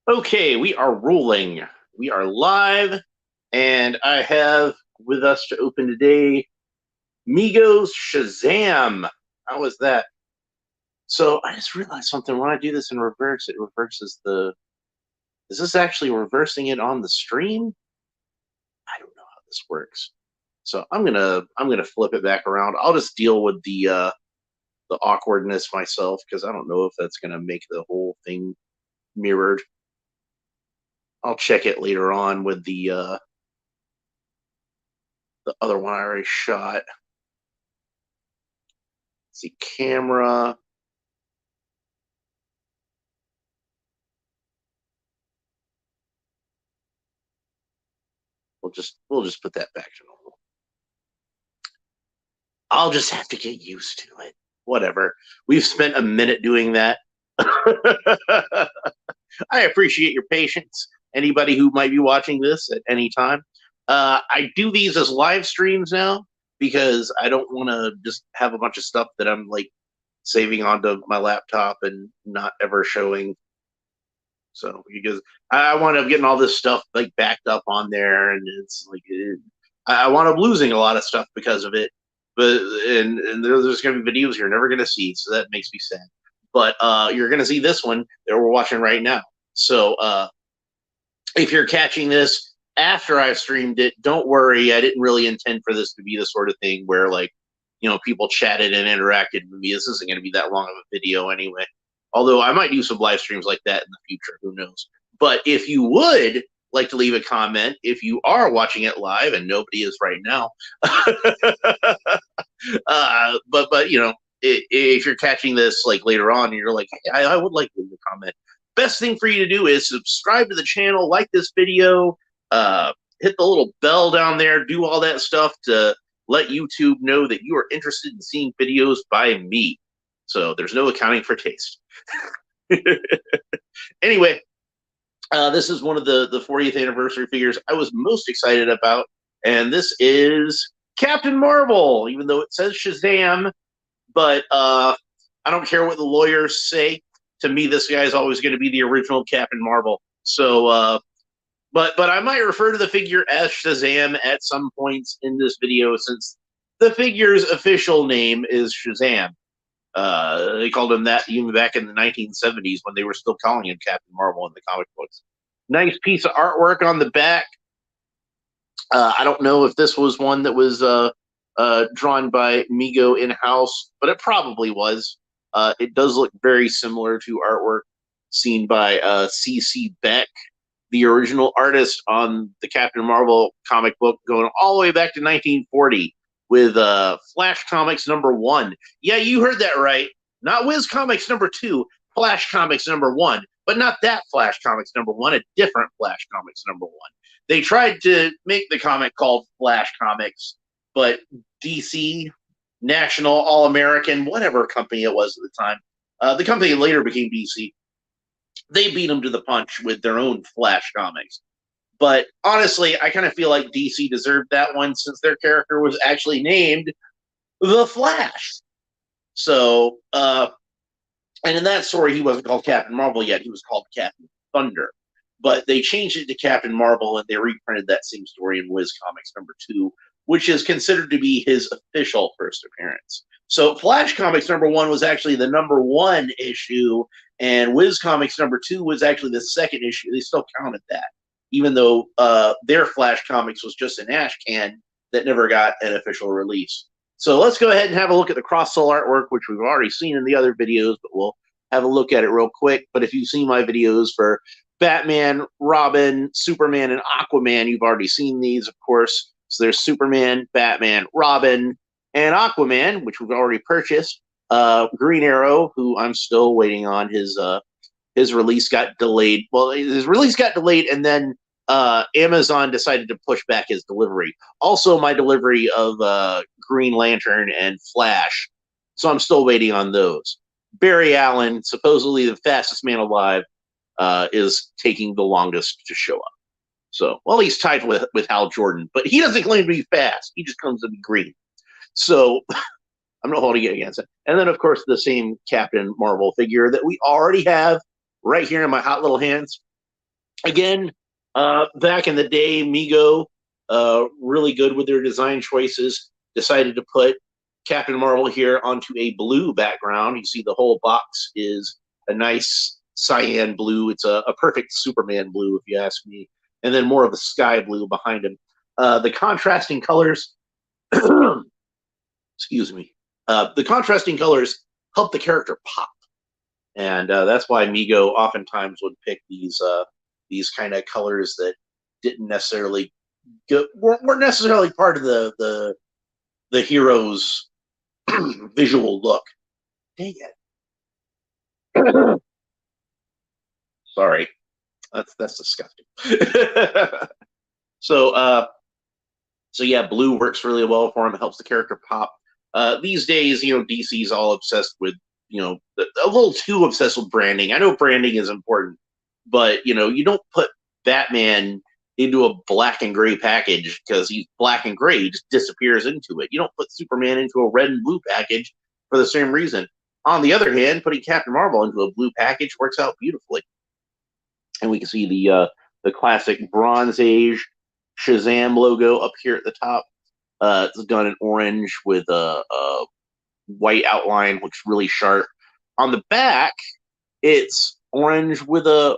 Okay, we are rolling. We are live, and I have with us to open today MEGO's SHAZAM. How was that? So I just realized something. When I do this in reverse, it reverses the. Is this actually reversing it on the stream? I don't know how this works. So I'm gonna flip it back around. I'll just deal with the awkwardness myself because I don't know if that's gonna make the whole thing mirrored. I'll check it later on with the other one I already shot. Let's see, camera. We'll just put that back to normal. I'll just have to get used to it. Whatever. We've spent a minute doing that. I appreciate your patience. Anybody who might be watching this at any time. I do these as live streams now because I don't want to just have a bunch of stuff that I'm like saving onto my laptop and not ever showing. So because I wound up getting all this stuff like backed up on there, and it's like I wound up losing a lot of stuff because of it. But and there's going to be videos you're never going to see, so that makes me sad. But you're going to see this one that we're watching right now. So if you're catching this after I've streamed it, don't worry. I didn't really intend for this to be the sort of thing where like people chatted and interacted with me. This isn't going to be that long of a video anyway. Although I might do some live streams like that in the future. Who knows? But if you would like to leave a comment, if you are watching it live, and nobody is right now, but if you're catching this like later on and you're like, hey, I would like to leave a comment. Best thing for you to do is subscribe to the channel, like this video, hit the little bell down there, do all that stuff to let YouTube know that you are interested in seeing videos by me. So there's no accounting for taste. Anyway, this is one of the 40th anniversary figures I was most excited about, and this is Captain Marvel, even though it says Shazam, but I don't care what the lawyers say. To me, this guy is always going to be the original Captain Marvel. So, but I might refer to the figure as Shazam at some points in this video, since the figure's official name is Shazam. They called him that even back in the 1970s when they were still calling him Captain Marvel in the comic books. Nice piece of artwork on the back. I don't know if this was one that was drawn by MEGO in-house, but it probably was. It does look very similar to artwork seen by C.C. Beck, the original artist on the Captain Marvel comic book, going all the way back to 1940 with Flash Comics #1. Yeah, you heard that right. Not Wiz Comics #2, Flash Comics #1, but not that Flash Comics #1, a different Flash Comics #1. They tried to make the comic called Flash Comics, but DC, National, All American, whatever company it was at the time, the company later became DC. They beat them to the punch with their own Flash comics. But honestly, I kind of feel like DC deserved that one since their character was actually named the Flash. So, and in that story, he wasn't called Captain Marvel yet. He was called Captain Thunder. But they changed it to Captain Marvel, and they reprinted that same story in Wiz Comics #2, which is considered to be his official first appearance. So Flash Comics #1 was actually the #1 issue, and Wiz Comics #2 was actually the second issue. They still counted that, even though their Flash Comics was just an ash can that never got an official release. So let's go ahead and have a look at the cross-sell artwork, which we've already seen in the other videos, but we'll have a look at it real quick. But if you've seen my videos for Batman, Robin, Superman, and Aquaman, you've already seen these, of course. So there's Superman, Batman, Robin, and Aquaman, which we've already purchased. Green Arrow, who I'm still waiting on. His release got delayed. Well, his release got delayed, and then Amazon decided to push back his delivery. Also, my delivery of Green Lantern and Flash. So I'm still waiting on those. Barry Allen, supposedly the fastest man alive, is taking the longest to show up. So, well, he's tied with Hal Jordan, but he doesn't claim to be fast. He just claims to be green. So I'm not holding it against it. And then, of course, the same Captain Marvel figure that we already have right here in my hot little hands. Again, back in the day, MEGO, really good with their design choices, decided to put Captain Marvel here onto a blue background. You see the whole box is a nice cyan blue. It's a perfect Superman blue, if you ask me. And then more of a sky blue behind him. The contrasting colors, excuse me, the contrasting colors help the character pop. And that's why MEGO oftentimes would pick these kind of colors that didn't necessarily weren't necessarily part of the hero's visual look. Dang it! Sorry, that's disgusting. so so yeah, blue works really well for him. It helps the character pop. These days, DC's all obsessed with a little too obsessed with branding. I know branding is important, but you don't put Batman into a black and gray package because he's black and gray. He just disappears into it. You don't put Superman into a red and blue package for the same reason. On the other hand, putting Captain Marvel into a blue package works out beautifully. And we can see the classic Bronze Age SHAZAM logo up here at the top. It's done in orange with a white outline, looks really sharp. On the back, it's orange with a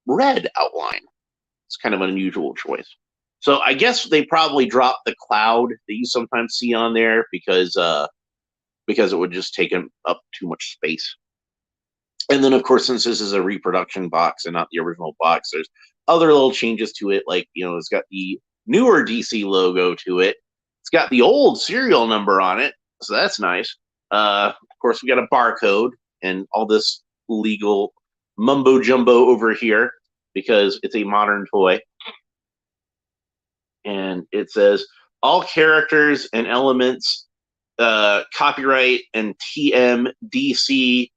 red outline. It's kind of an unusual choice. So I guess they probably dropped the cloud that you sometimes see on there because it would just take up too much space. And then, of course, since this is a reproduction box and not the original box, there's other little changes to it. Like, it's got the newer DC logo to it. It's got the old serial number on it, so that's nice. Of course, we got a barcode and all this legal mumbo jumbo over here because it's a modern toy. And it says all characters and elements, copyright and TMDC,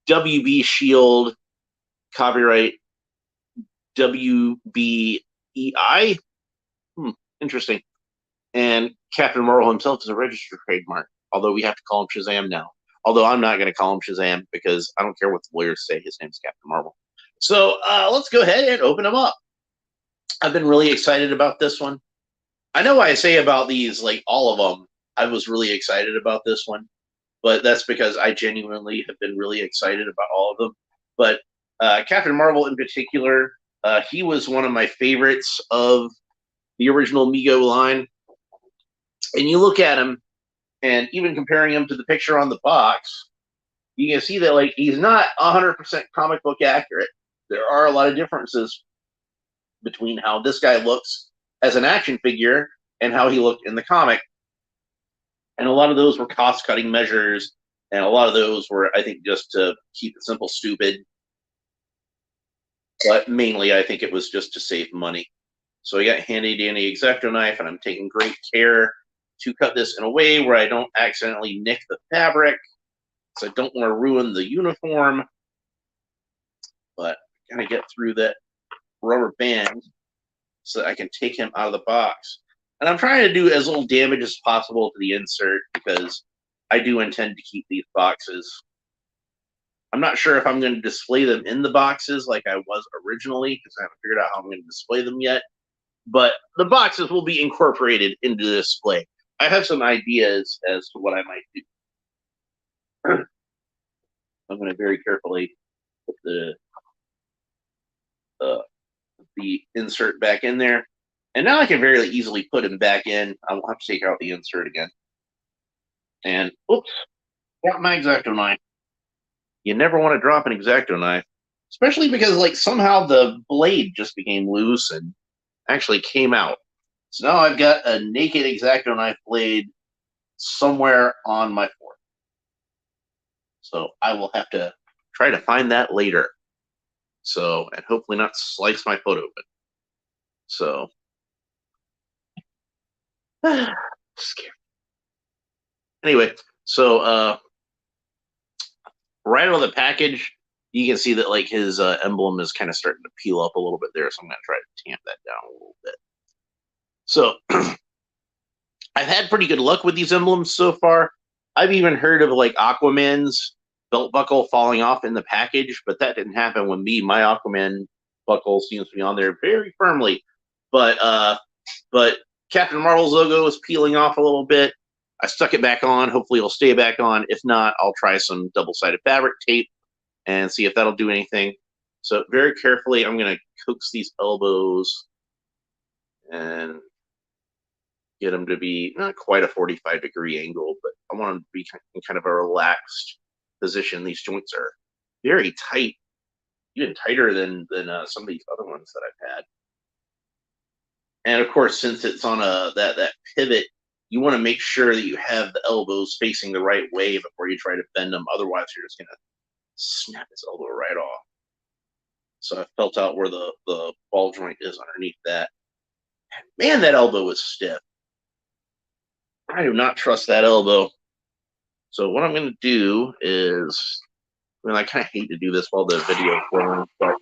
WB Shield, copyright WBEI. Interesting. And Captain Marvel himself is a registered trademark, although we have to call him Shazam now. Although I'm not going to call him Shazam because I don't care what the lawyers say. His name's Captain Marvel. So let's go ahead and open them up. I've been really excited about this one. I know I say about these, like all of them, I was really excited about this one. But that's because I genuinely have been really excited about all of them. But Captain Marvel in particular, he was one of my favorites of the original MEGO line. And you look at him, and even comparing him to the picture on the box, you can see that like he's not 100% comic book accurate. There are a lot of differences between how this guy looks as an action figure and how he looked in the comic. And a lot of those were cost-cutting measures, and a lot of those were, I think, just to keep it simple, stupid. But mainly, I think it was just to save money. So I got handy-dandy X-Acto knife, and I'm taking great care to cut this in a way where I don't accidentally nick the fabric, because I don't want to ruin the uniform. But I'm going to get through that rubber band so that I can take him out of the box. And I'm trying to do as little damage as possible to the insert because I do intend to keep these boxes. I'm not sure if I'm going to display them in the boxes like I was originally because I haven't figured out how I'm going to display them yet. But the boxes will be incorporated into the display. I have some ideas as to what I might do. I'm going to very carefully put the insert back in there. And now I can very easily put him back in. I won't have to take out the insert again. And, oops, got my X-Acto knife. You never want to drop an X-Acto knife, especially because, like, somehow the blade just became loose and actually came out. So now I've got a naked X-Acto knife blade somewhere on my fork. So I will have to try to find that later. So, and hopefully not slice my foot open. So, scary. Anyway, so right out of the package, you can see that like his emblem is kind of starting to peel up a little bit there. So I'm going to try to tamp that down a little bit. So I've had pretty good luck with these emblems so far. I've even heard of like Aquaman's belt buckle falling off in the package, but that didn't happen with me. My Aquaman buckle seems to be on there very firmly. But Captain Marvel's logo is peeling off a little bit. I stuck it back on. Hopefully it'll stay back on. If not, I'll try some double-sided fabric tape and see if that'll do anything. So very carefully, I'm going to coax these elbows and get them to be not quite a 45-degree angle, but I want them to be in kind of a relaxed position. These joints are very tight, even tighter than some of these other ones that I've had. And of course, since it's on that pivot, you want to make sure that you have the elbows facing the right way before you try to bend them. Otherwise, you're just going to snap this elbow right off. So I felt out where the ball joint is underneath that. Man, that elbow is stiff. I do not trust that elbow. So what I'm going to do is, I kind of hate to do this while the video is going, but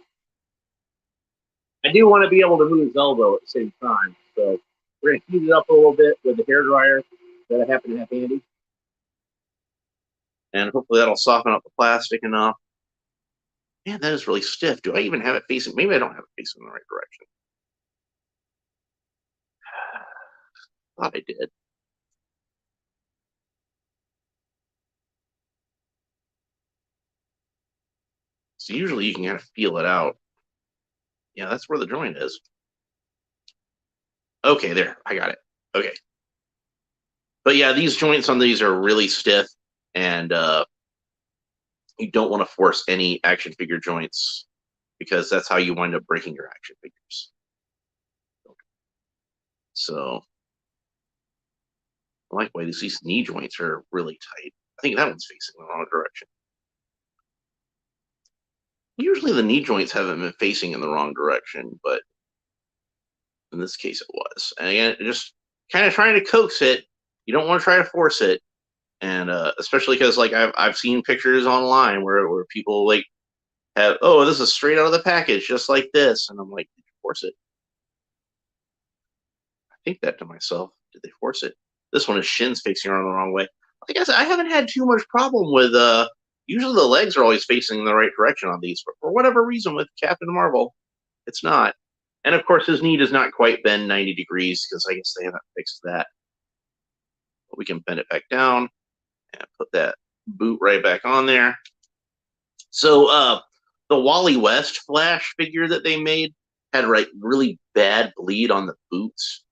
I do want to be able to move his elbow at the same time. So we're going to heat it up a little bit with the hairdryer that I happen to have handy. And hopefully that'll soften up the plastic enough. Man, that is really stiff. Do I even have it facing? Maybe I don't have it facing in the right direction. Thought I did. So usually you can kind of feel it out. Yeah, that's where the joint is. Okay, there. I got it. Okay. But yeah, these joints on these are really stiff, and you don't want to force any action figure joints because that's how you wind up breaking your action figures. So, likewise, these knee joints are really tight. I think that one's facing the wrong direction. Usually the knee joints haven't been facing in the wrong direction, but in this case it was. And again, just kind of trying to coax it. You don't want to try to force it. And especially because like I've seen pictures online where people like have, oh, this is straight out of the package, just like this. And I'm like, did you force it? I think that to myself. Did they force it? This one is shins facing around the wrong way. I guess I haven't had too much problem with usually the legs are always facing in the right direction on these, but for whatever reason with Captain Marvel, it's not. And of course his knee does not quite bend 90 degrees because I guess they haven't fixed that. But we can bend it back down and put that boot right back on there. So the Wally West Flash figure that they made had really bad bleed on the boots.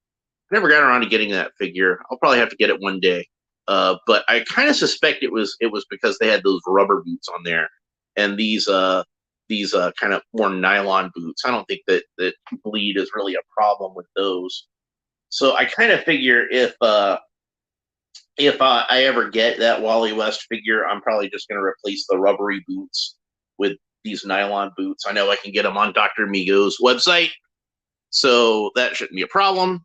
I never got around to getting that figure. I'll probably have to get it one day. But I kind of suspect it was because they had those rubber boots on there, and these kind of more nylon boots. I don't think that bleed is really a problem with those. So I kind of figure if I ever get that Wally West figure, I'm probably just going to replace the rubbery boots with these nylon boots. I know I can get them on Dr. MEGO's website, so that shouldn't be a problem.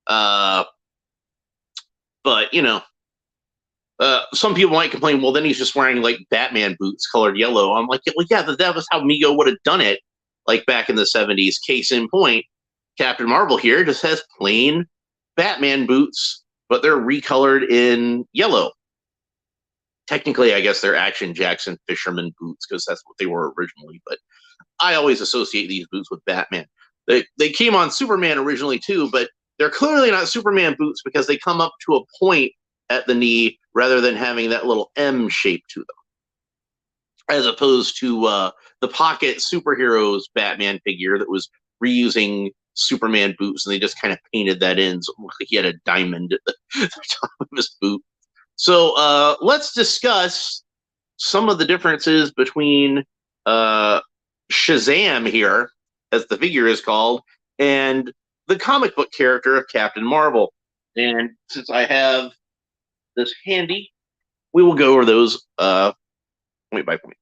But you know, some people might complain, well, then he's just wearing like Batman boots colored yellow. I'm like, well, yeah, that was how MEGO would have done it, like back in the 70s. Case in point, Captain Marvel here just has plain Batman boots, but they're recolored in yellow. Technically, I guess they're Action Jackson fisherman boots because that's what they were originally. But I always associate these boots with Batman. They came on Superman originally too, but they're clearly not Superman boots because they come up to a point at the knee rather than having that little M shape to them, as opposed to the Pocket Superheroes Batman figure that was reusing Superman boots, and they just kind of painted that in so like he had a diamond at the top of his boot. So let's discuss some of the differences between Shazam here, as the figure is called, and the comic book character of Captain Marvel. And since I have this handy, we will go over those point by point.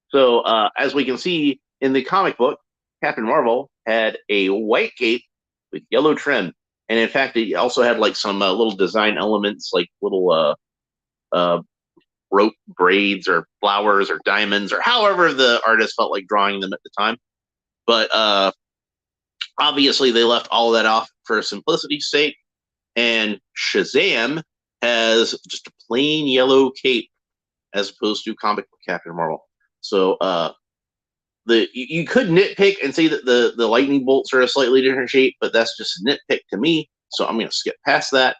So as we can see in the comic book, Captain Marvel had a white cape with yellow trim. And in fact, it also had like some little design elements, like little rope braids or flowers or diamonds or however the artist felt like drawing them at the time. But obviously they left all of that off for simplicity's sake. And Shazam has just a plain yellow cape as opposed to comic book Captain Marvel. So you could nitpick and say that the lightning bolts are a slightly different shape, but that's just a nitpick to me. So I'm going to skip past that.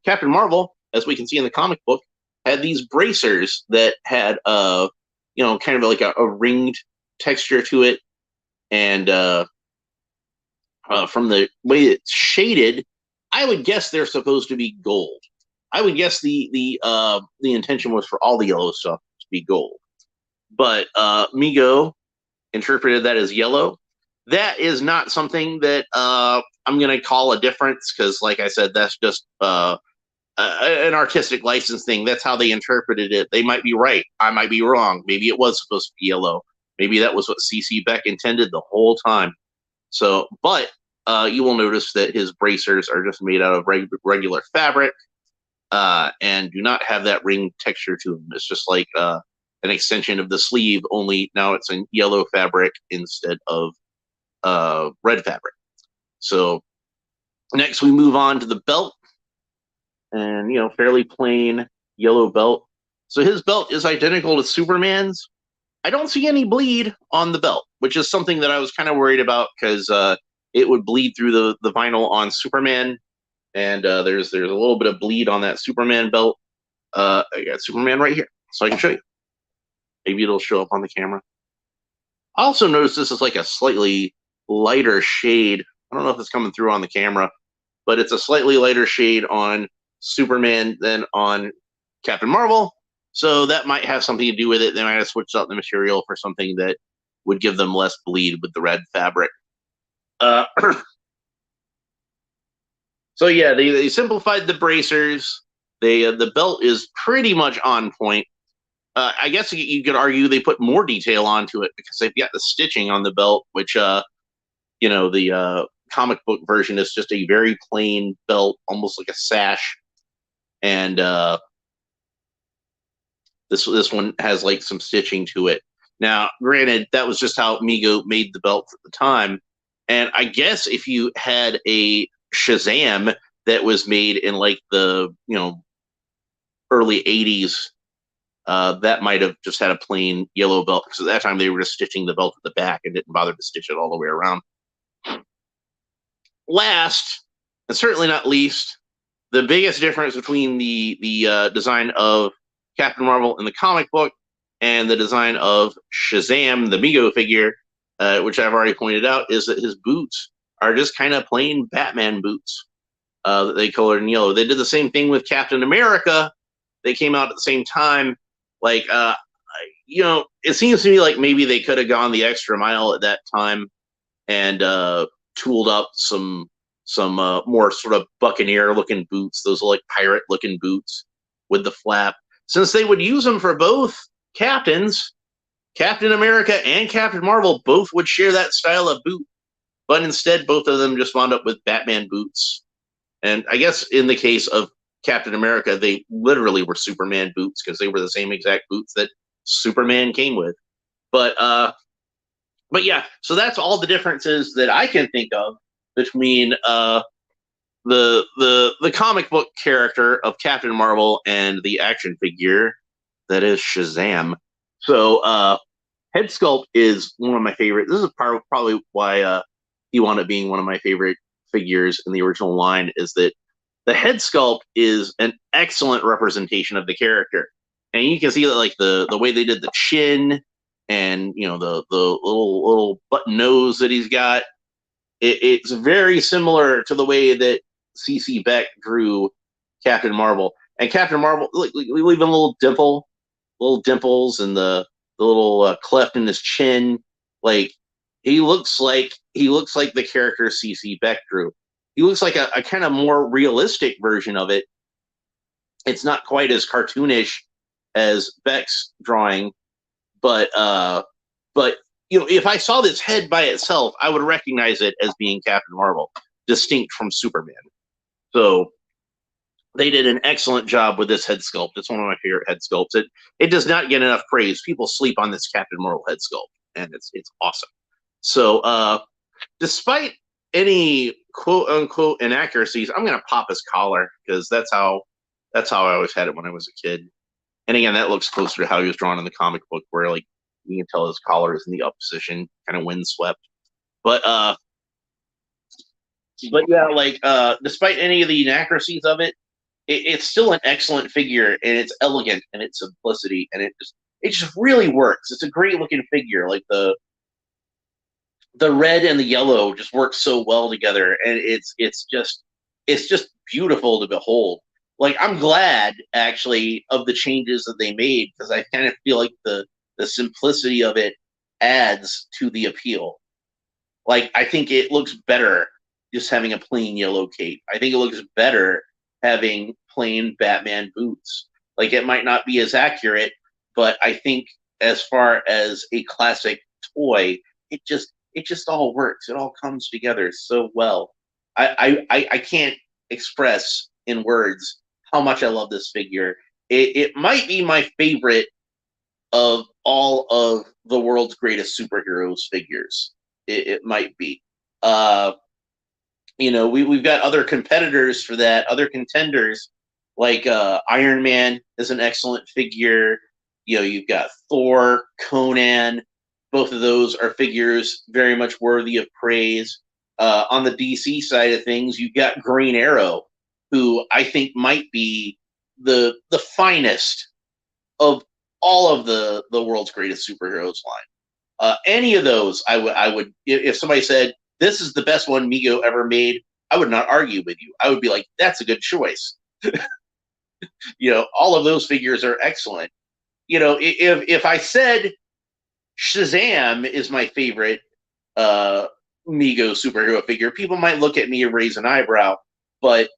Captain Marvel, as we can see in the comic book, had these bracers that had kind of like a ringed texture to it, and from the way it's shaded, I would guess they're supposed to be gold. I would guess the intention was for all the yellow stuff to be gold, but MEGO interpreted that as yellow. That is not something that I'm going to call a difference, because, like I said, that's just an artistic license thing. That's how they interpreted it. They might be right. I might be wrong. Maybe it was supposed to be yellow. Maybe that was what CC Beck intended the whole time. So, but you will notice that his bracers are just made out of regular fabric and do not have that ring texture to them. It's just like an extension of the sleeve, only now it's in yellow fabric instead of red fabric. So next we move on to the belt, and fairly plain yellow belt. So his belt is identical to Superman's. I don't see any bleed on the belt, which is something that I was kind of worried about, because it would bleed through the vinyl on Superman, and there's a little bit of bleed on that Superman belt. I got Superman right here, so I can show you. Maybe it'll show up on the camera. I also noticed this is like a slightly lighter shade. I don't know if it's coming through on the camera, but it's a slightly lighter shade on Superman than on Captain Marvel. So that might have something to do with it. They might have switched out the material for something that would give them less bleed with the red fabric. So yeah, they simplified the bracers. The belt is pretty much on point. I guess you could argue they put more detail onto it, because they've got the stitching on the belt, which the comic book version is just a very plain belt, almost like a sash, and this one has like some stitching to it. Now, granted, that was just how MEGO made the belt at the time, and I guess if you had a SHAZAM that was made in like the early '80s, that might have just had a plain yellow belt, because at that time they were just stitching the belt at the back and didn't bother to stitch it all the way around. Last, and certainly not least, the biggest difference between the design of Captain Marvel in the comic book and the design of SHAZAM, the MEGO figure, which I've already pointed out, is that his boots are just kind of plain Batman boots that they colored in yellow. They did the same thing with Captain America. They came out at the same time. Like, it seems to me like maybe they could have gone the extra mile at that time and tooled up some more sort of Buccaneer-looking boots. Those are like pirate-looking boots with the flap. Since they would use them for both captains, Captain America and Captain Marvel both would share that style of boot, but instead both of them just wound up with Batman boots. And I guess in the case of Captain America, they literally were Superman boots, because they were the same exact boots that Superman came with. But yeah, so that's all the differences that I can think of between the comic book character of Captain Marvel and the action figure that is SHAZAM. So head sculpt is one of my favorite. This is probably why he wound up being one of my favorite figures in the original line, is that the head sculpt is an excellent representation of the character. And you can see that, like, the way they did the chin, and the little button nose that he's got, it's very similar to the way that CC Beck drew Captain Marvel. And Captain Marvel, like, we leave a little dimples, and the little cleft in his chin. Like, he looks like the character CC Beck drew. He looks like a kind of more realistic version of it. It's not quite as cartoonish as Beck's drawing, but if I saw this head by itself, I would recognize it as being Captain Marvel, distinct from Superman. So they did an excellent job with this head sculpt. It's one of my favorite head sculpts. It does not get enough praise. People sleep on this Captain Marvel head sculpt, and it's awesome. So despite any quote unquote inaccuracies, I'm gonna pop his collar, because that's how I always had it when I was a kid. And again, that looks closer to how he was drawn in the comic book, where, like, You can tell his collar is in the up position, kind of windswept. But yeah, like despite any of the inaccuracies of it, it's still an excellent figure, and it's elegant and its simplicity, and it just really works. It's a great looking figure. Like the red and the yellow just work so well together, and it's just beautiful to behold. Like I'm glad actually of the changes that they made, because I kind of feel like the simplicity of it adds to the appeal. Like I think it looks better just having a plain yellow cape. I think it looks better having plain Batman boots. Like it might not be as accurate, but I think as far as a classic toy, it just all works. It all comes together so well. I can't express in words how much I love this figure. It might be my favorite of all of the world's greatest superheroes figures. It might be. We've got other competitors for that, other contenders, like Iron Man is an excellent figure. You've got Thor, Conan. Both of those are figures very much worthy of praise. On the DC side of things, you've got Green Arrow, who I think might be the finest of all of the world's greatest superheroes line. Any of those, I would, if somebody said this is the best one MEGO ever made, I would not argue with you. I would be like, that's a good choice. All of those figures are excellent. If I said SHAZAM is my favorite MEGO superhero figure, people might look at me and raise an eyebrow, but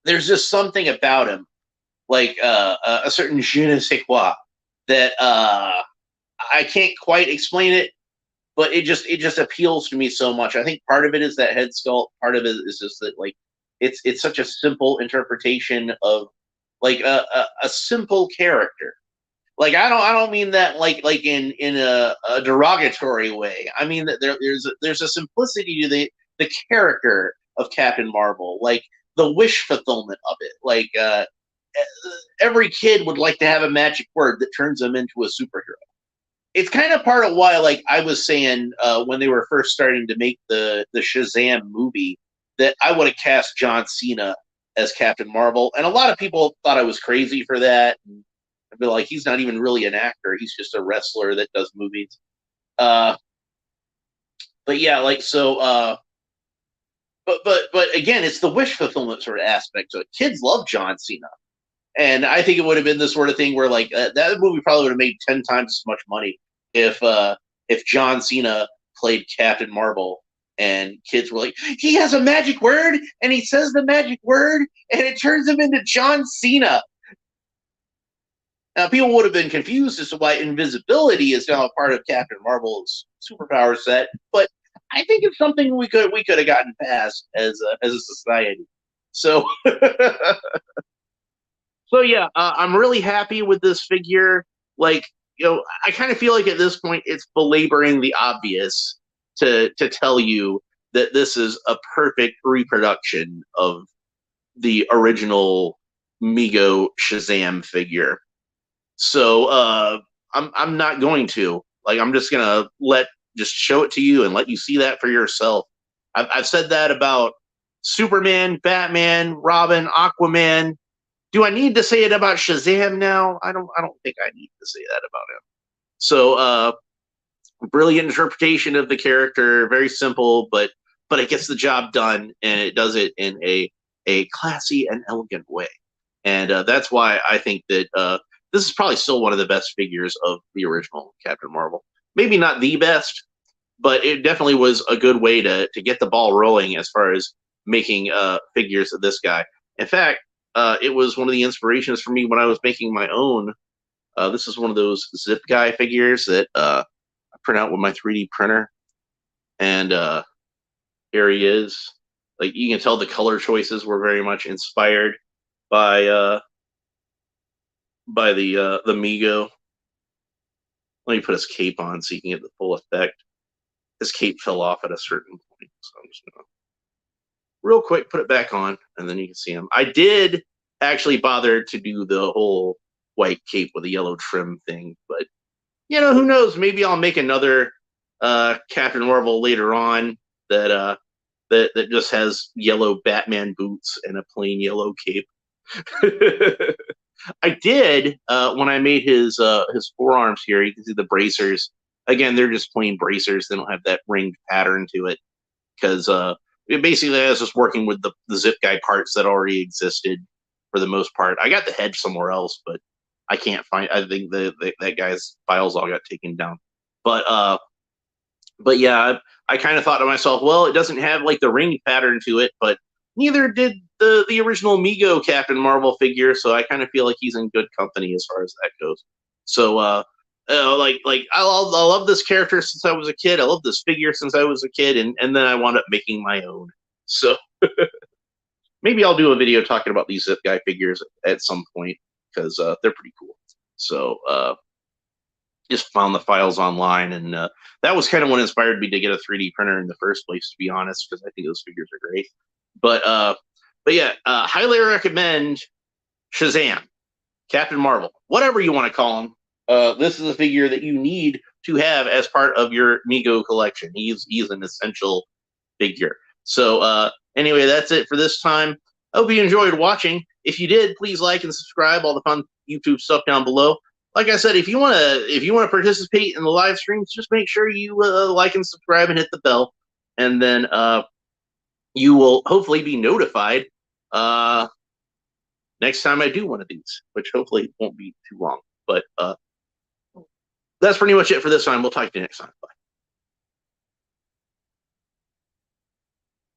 there's just something about him, like a certain je ne sais quoi, that I can't quite explain it, but it just appeals to me so much. I think part of it is that head sculpt. Part of it is just that like it's such a simple interpretation of like a simple character. Like I don't mean that like in a derogatory way. I mean that there's a simplicity to the character of Captain Marvel, like the wish fulfillment of it. Like every kid would like to have a magic word that turns them into a superhero. It's kind of part of why, like I was saying when they were first starting to make the Shazam movie, that I would have cast John Cena as Captain Marvel, and a lot of people thought I was crazy for that. And I'd be like, he's not even really an actor; he's just a wrestler that does movies. But yeah, like so. But again, it's the wish fulfillment sort of aspect to it. Kids love John Cena. And I think it would have been the sort of thing where like that movie probably would have made 10 times as much money if John Cena played Captain Marvel, and kids were like, he has a magic word and he says the magic word and it turns him into John Cena. Now people would have been confused as to why invisibility is now a part of Captain Marvel's superpower set, but I think it's something we could have gotten past as a society. So So yeah, I'm really happy with this figure. Like, I kind of feel like at this point it's belaboring the obvious to tell you that this is a perfect reproduction of the original MEGO Shazam figure. So I'm not going to. Like, I'm just gonna just show it to you and let you see that for yourself. I've said that about Superman, Batman, Robin, Aquaman. Do I need to say it about Shazam now? I don't think I need to say that about him. So brilliant interpretation of the character, very simple, but it gets the job done, and it does it in a classy and elegant way. And that's why I think that this is probably still one of the best figures of the original Captain Marvel. Maybe not the best, but it definitely was a good way to get the ball rolling as far as making figures of this guy. In fact, it was one of the inspirations for me when I was making my own. This is one of those Zip Guy figures that I print out with my 3D printer. And here he is. Like, you can tell the color choices were very much inspired by the MEGO. Let me put his cape on so you can get the full effect. His cape fell off at a certain point, so I'm just gonna real quick put it back on, and then you can see him. I did actually bother to do the whole white cape with a yellow trim thing, but who knows? Maybe I'll make another Captain Marvel later on that just has yellow Batman boots and a plain yellow cape. I did when I made his forearms here. You can see the bracers. Again, they're just plain bracers. They don't have that ringed pattern to it because basically I was just working with the zip guide parts that already existed for the most part. I got the head somewhere else, but I can't find. I think that guy's files all got taken down. But yeah, I kind of thought to myself, well, it doesn't have like the ring pattern to it, but neither did the original MEGO Captain Marvel figure. So I kind of feel like he's in good company as far as that goes. So like I love this character since I was a kid. I love this figure since I was a kid, and then I wound up making my own. So maybe I'll do a video talking about these Zip Guy figures at some point because they're pretty cool. So just found the files online, and that was kind of what inspired me to get a 3D printer in the first place, to be honest, because I think those figures are great. But yeah, highly recommend Shazam, Captain Marvel, whatever you want to call him. This is a figure that you need to have as part of your MEGO collection. He's an essential figure. So anyway, that's it for this time. I hope you enjoyed watching. If you did, please like and subscribe. All the fun YouTube stuff down below. Like I said, if you want to participate in the live streams, just make sure you like and subscribe and hit the bell, and then you will hopefully be notified next time I do one of these, which hopefully won't be too long. But that's pretty much it for this time. We'll talk to you next time. Bye.